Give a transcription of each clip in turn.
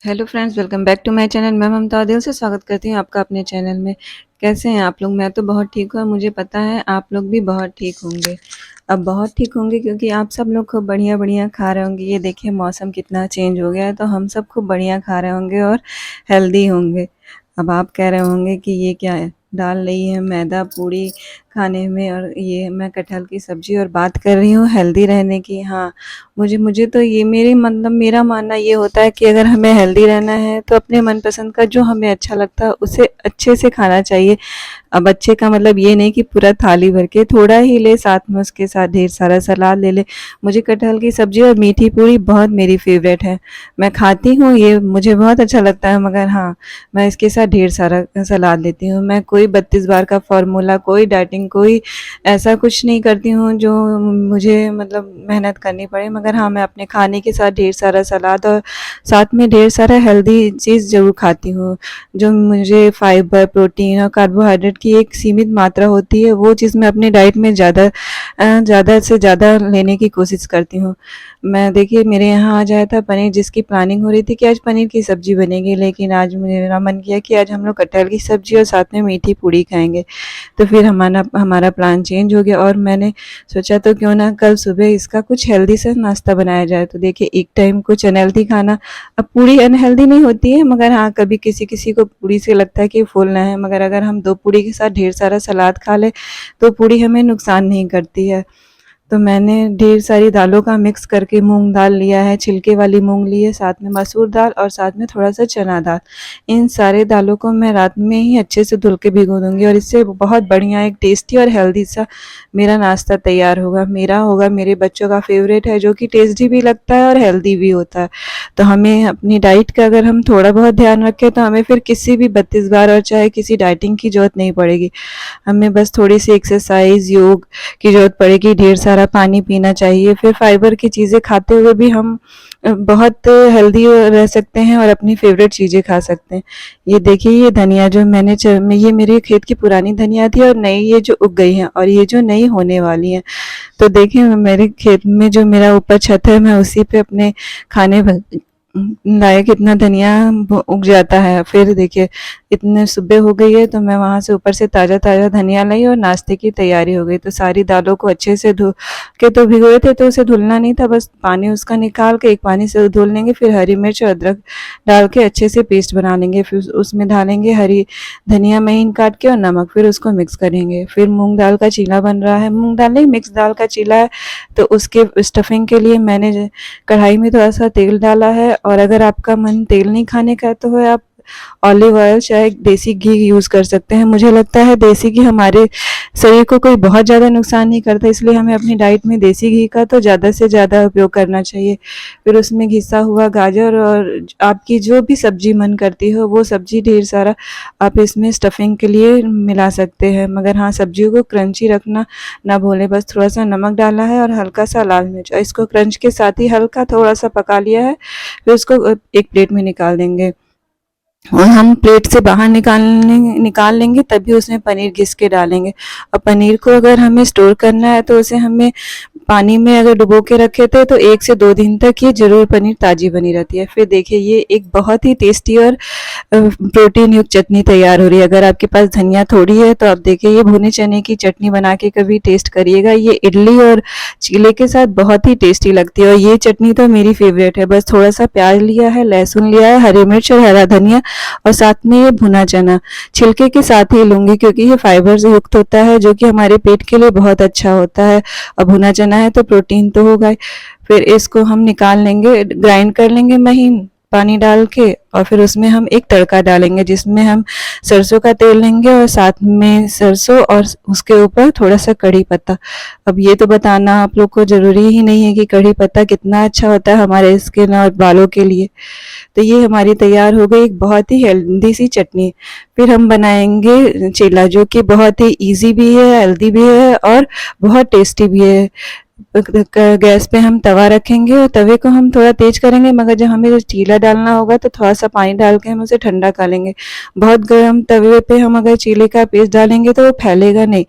Hello friends, welcome back to my channel. मैं ममता दिल से स्वागत करती हूँ आपका अपने चैनल में। कैसे हैं आप लोग? मैं तो बहुत ठीक हूँ और मुझे पता है आप लोग भी बहुत ठीक होंगे। अब बहुत ठीक होंगे क्योंकि आप सब लोग खूब बढ़िया बढ़िया खा रहे होंगे। ये देखिए मौसम कितना चेंज हो गया है, तो हम सब खूब बढ़िया खा रहे होंगे और हेल्दी होंगे। अब आप कह रहे होंगे कि ये क्या है, डाल रही है मैदा पूड़ी खाने में, और ये मैं कटहल की सब्जी और बात कर रही हूँ हेल्दी रहने की। हाँ, मुझे मुझे तो ये मेरा मानना ये होता है कि अगर हमें हेल्दी रहना है तो अपने मनपसंद का जो हमें अच्छा लगता है उसे अच्छे से खाना चाहिए। अब अच्छे का मतलब ये नहीं कि पूरा थाली भर के, थोड़ा ही ले, साथ में उसके साथ ढेर सारा सलाद ले ले। मुझे कटहल की सब्जी और मीठी पूरी बहुत मेरी फेवरेट है। मैं खाती हूँ, ये मुझे बहुत अच्छा लगता है, मगर हाँ, मैं इसके साथ ढेर सारा सलाद लेती हूँ। मैं कोई 32 बार का फॉर्मूला, कोई डाइटिंग, कोई ऐसा कुछ नहीं करती हूँ जो मुझे मतलब मेहनत करनी पड़े, मगर हाँ, मैं अपने खाने के साथ ढेर सारा सलाद और साथ में ढेर सारा हेल्दी चीज़ ज़रूर खाती हूँ। जो मुझे फाइबर, प्रोटीन और कार्बोहाइड्रेट की एक सीमित मात्रा होती है, वो चीज़ मैं अपनी डाइट में ज़्यादा से ज़्यादा लेने की कोशिश करती हूँ। मैं देखिए मेरे यहाँ आ जाया था पनीर, जिसकी प्लानिंग हो रही थी कि आज पनीर की सब्ज़ी बनेगी, लेकिन आज मेरा मन किया कि आज हम लोग कटहल की सब्ज़ी और साथ में मीठी पूड़ी खाएँगे। तो फिर हमारा हमारा प्लान चेंज हो गया और मैंने सोचा तो क्यों ना कल सुबह इसका कुछ हेल्दी सा नाश्ता बनाया जाए। तो देखिए एक टाइम कुछ अनहेल्दी खाना, अब पूरी अनहेल्दी नहीं होती है, मगर हाँ, कभी किसी किसी को पूरी से लगता है कि फूलना है, मगर अगर हम 2 पूरी के साथ ढेर सारा सलाद खा लें तो पूरी हमें नुकसान नहीं करती है। तो मैंने ढेर सारी दालों का मिक्स करके मूँग दाल लिया है, छिलके वाली मूँग ली है, साथ में मसूर दाल और साथ में थोड़ा-सा चना दाल। इन सारे दालों को मैं रात में ही अच्छे से धुल के भिगो दूँगी और इससे बहुत बढ़िया एक टेस्टी और हेल्दी सा मेरा नाश्ता तैयार होगा। मेरा होगा, मेरे बच्चों का फ़ेवरेट है, जो कि टेस्टी भी लगता है और हेल्दी भी होता है। तो हमें अपनी डाइट का अगर हम थोड़ा बहुत ध्यान रखें तो हमें फिर किसी भी 32 बार और चाहे किसी डाइटिंग की ज़रूरत नहीं पड़ेगी। हमें बस थोड़ी-सी एक्सरसाइज़, योग की ज़रूरत पड़ेगी, ढेर सारा पानी पीना चाहिए। फिर फाइबर की चीज़ें खाते हुए भी हम बहुत हेल्दी रह सकते हैं और अपनी फ़ेवरेट चीज़ें खा सकते हैं। ये देखिए, ये धनिया जो ये मेरे खेत की पुरानी धनिया थी और नई ये जो उग गई है और ये जो नई होने वाली है। तो देखिए मेरे खेत में जो मेरा ऊपर छत है, मैं उसी पे अपने खाने लायक इतना धनिया उग जाता है। फिर देखिए इतने सुबह हो गई है तो मैं वहाँ से ऊपर से ताज़ा ताज़ा धनिया लाई और नाश्ते की तैयारी हो गई। तो सारी दालों को अच्छे से धो के तो भिगोए थे, तो उसे धुलना नहीं था, बस पानी उसका निकाल के एक पानी से धुल लेंगे। फिर हरी मिर्च और अदरक डाल के अच्छे से पेस्ट बना लेंगे। फिर उसमें डालेंगे हरी धनिया महीन काट के और नमक, फिर उसको मिक्स करेंगे। फिर मूंग दाल का चीला बन रहा है, मूंग दाल नहीं, मिक्स दाल का चीला है। तो उसके स्टफिंग के लिए मैंने कढ़ाई में थोड़ा सा तेल डाला है, और अगर आपका मन तेल नहीं खाने का तो है, आप ऑलिव ऑयल चाहे देसी घी यूज़ कर सकते हैं। मुझे लगता है देसी घी हमारे शरीर को कोई बहुत ज़्यादा नुकसान नहीं करता, इसलिए हमें अपनी डाइट में देसी घी का तो ज़्यादा से ज़्यादा उपयोग करना चाहिए। फिर उसमें घिसा हुआ गाजर और आपकी जो भी सब्जी मन करती हो वो सब्जी ढेर सारा आप इसमें स्टफिंग के लिए मिला सकते हैं, मगर हाँ, सब्जियों को क्रंची रखना ना भूलें। बस थोड़ा सा नमक डाला है और हल्का सा लाल मिर्च, और इसको क्रंच के साथ ही हल्का थोड़ा सा पका लिया है। फिर उसको एक प्लेट में निकाल देंगे और हम प्लेट से बाहर निकाल लेंगे, तभी उसमें पनीर घिस के डालेंगे। और पनीर को अगर हमें स्टोर करना है तो उसे हमें पानी में अगर डुबो के रखे थे तो 1 से 2 दिन तक ये ज़रूर पनीर ताज़ी बनी रहती है। फिर देखिए ये एक बहुत ही टेस्टी और प्रोटीन युक्त चटनी तैयार हो रही है। अगर आपके पास धनिया थोड़ी है तो आप देखिए ये भुने चने की चटनी बना के कभी टेस्ट करिएगा। ये इडली और चीले के साथ बहुत ही टेस्टी लगती है, और ये चटनी तो मेरी फेवरेट है। बस थोड़ा सा प्याज लिया है, लहसुन लिया है, हरी मिर्च और हरा धनिया, और साथ में ये भुना चना छिलके के साथ ही लूँगी, क्योंकि ये फाइबर से युक्त होता है जो कि हमारे पेट के लिए बहुत अच्छा होता है। और भुना चना है तो प्रोटीन तो होगा ही। फिर इसको हम निकाल लेंगे, ग्राइंड कर लेंगे महीन पानी डाल के, और फिर उसमें हम एक तड़का डालेंगे जिसमें हम सरसों का तेल लेंगे और साथ में सरसों और उसके ऊपर थोड़ा सा कड़ी पत्ता। अब ये तो बताना आप लोग को ज़रूरी ही नहीं है कि कड़ी पत्ता कितना अच्छा होता है हमारे स्किन और बालों के लिए। तो ये हमारी तैयार हो गई एक बहुत ही हेल्दी सी चटनी। फिर हम बनाएंगे चीला, जो कि बहुत ही इजी भी है, हेल्दी भी है और बहुत टेस्टी भी है। गैस पे हम तवा रखेंगे और तवे को हम थोड़ा तेज करेंगे, मगर जब हमें चीला डालना होगा तो थोड़ा सा पानी डाल के हम उसे ठंडा कर लेंगे। बहुत गर्म तवे पे हम अगर चीले का पेस्ट डालेंगे तो वो फैलेगा नहीं।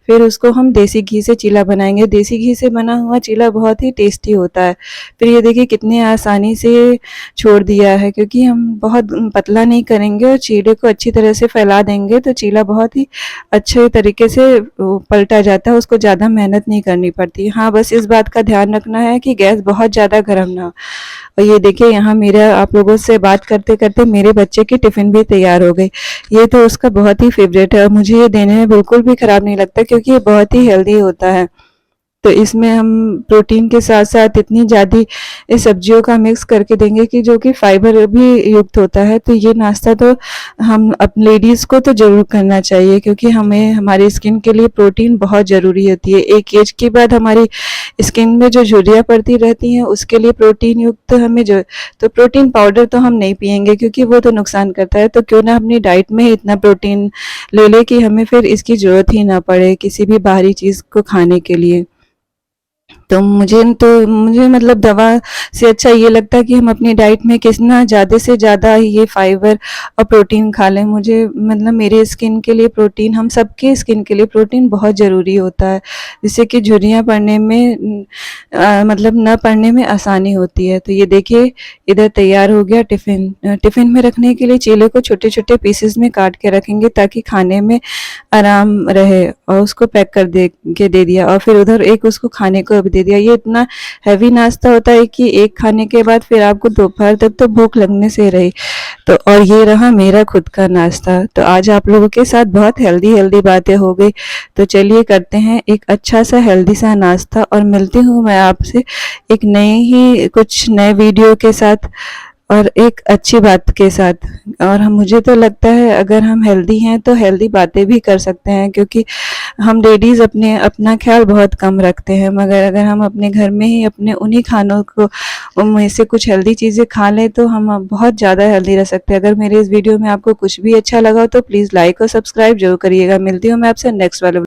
फिर उसको हम देसी घी से चीला बनाएंगे। देसी घी से बना हुआ चीला बहुत ही टेस्टी होता है। फिर ये देखिए कितने आसानी से छोड़ दिया है, क्योंकि हम बहुत पतला नहीं करेंगे और चीले को अच्छी तरह से फैला देंगे तो चीला बहुत ही अच्छे तरीके से पलटा जाता है, उसको ज़्यादा मेहनत नहीं करनी पड़ती। हाँ, बस इस बात का ध्यान रखना है कि गैस बहुत ज़्यादा गर्म ना हो। और ये देखिए यहाँ मेरा आप लोगों से बात करते करते मेरे बच्चे की टिफ़िन भी तैयार हो गई। ये तो उसका बहुत ही फेवरेट है और मुझे ये देने में बिल्कुल भी ख़राब नहीं लगता, क्योंकि ये बहुत ही हेल्दी होता है। तो इसमें हम प्रोटीन के साथ-साथ इतनी ज़्यादा सब्जियों का मिक्स करके देंगे कि जो कि फाइबर भी युक्त होता है। तो ये नाश्ता तो हम लेडीज़ को तो ज़रूर करना चाहिए, क्योंकि हमें हमारी स्किन के लिए प्रोटीन बहुत ज़रूरी होती है। एक एज के बाद हमारी स्किन में जो झुर्रियाँ पड़ती रहती हैं उसके लिए प्रोटीन युक्त हमें जो तो प्रोटीन पाउडर तो हम नहीं पिएँगे, क्योंकि वो तो नुकसान करता है। तो क्यों ना अपनी डाइट में ही इतना प्रोटीन ले लें कि हमें फिर इसकी ज़रूरत ही ना पड़े किसी भी बाहरी चीज़ को खाने के लिए। तो मुझे मतलब दवा से अच्छा ये लगता है कि हम अपनी डाइट में कितना ज़्यादा से ज़्यादा ये फाइबर और प्रोटीन खा लें। मुझे मतलब मेरे स्किन के लिए प्रोटीन, हम सबके स्किन के लिए प्रोटीन बहुत ज़रूरी होता है, जिससे कि झुर्रियाँ पड़ने में मतलब न पड़ने में आसानी होती है। तो ये देखिए इधर तैयार हो गया टिफ़िन। टिफ़िन में रखने के लिए चीले को छोटे-छोटे पीसेस में काट के रखेंगे ताकि खाने में आराम रहे, और उसको पैक कर दे दिया और फिर उधर एक उसको खाने को भी दे दिया। ये इतना हैवी नाश्ता होता है कि एक खाने के बाद फिर आपको दोपहर तक तो भूख लगने से रही। तो और ये रहा मेरा खुद का नाश्ता। तो आज आप लोगों के साथ बहुत हेल्दी बातें हो गई। तो चलिए करते हैं एक अच्छा सा हेल्दी सा नाश्ता, और मिलती हूँ मैं आपसे एक कुछ नए वीडियो के साथ और एक अच्छी बात के साथ। और मुझे तो लगता है अगर हम हेल्दी हैं तो हेल्दी बातें भी कर सकते हैं, क्योंकि हम लेडीज़ अपना ख्याल बहुत कम रखते हैं, मगर अगर हम अपने घर में ही अपने उन्हीं खानों को में से कुछ हेल्दी चीज़ें खा लें तो हम बहुत ज़्यादा हेल्दी रह सकते हैं। अगर मेरे इस वीडियो में आपको कुछ भी अच्छा लगा हो तो प्लीज़ लाइक और सब्सक्राइब ज़रूर करिएगा। मिलती हूँ मैं आपसे नेक्स्ट वाले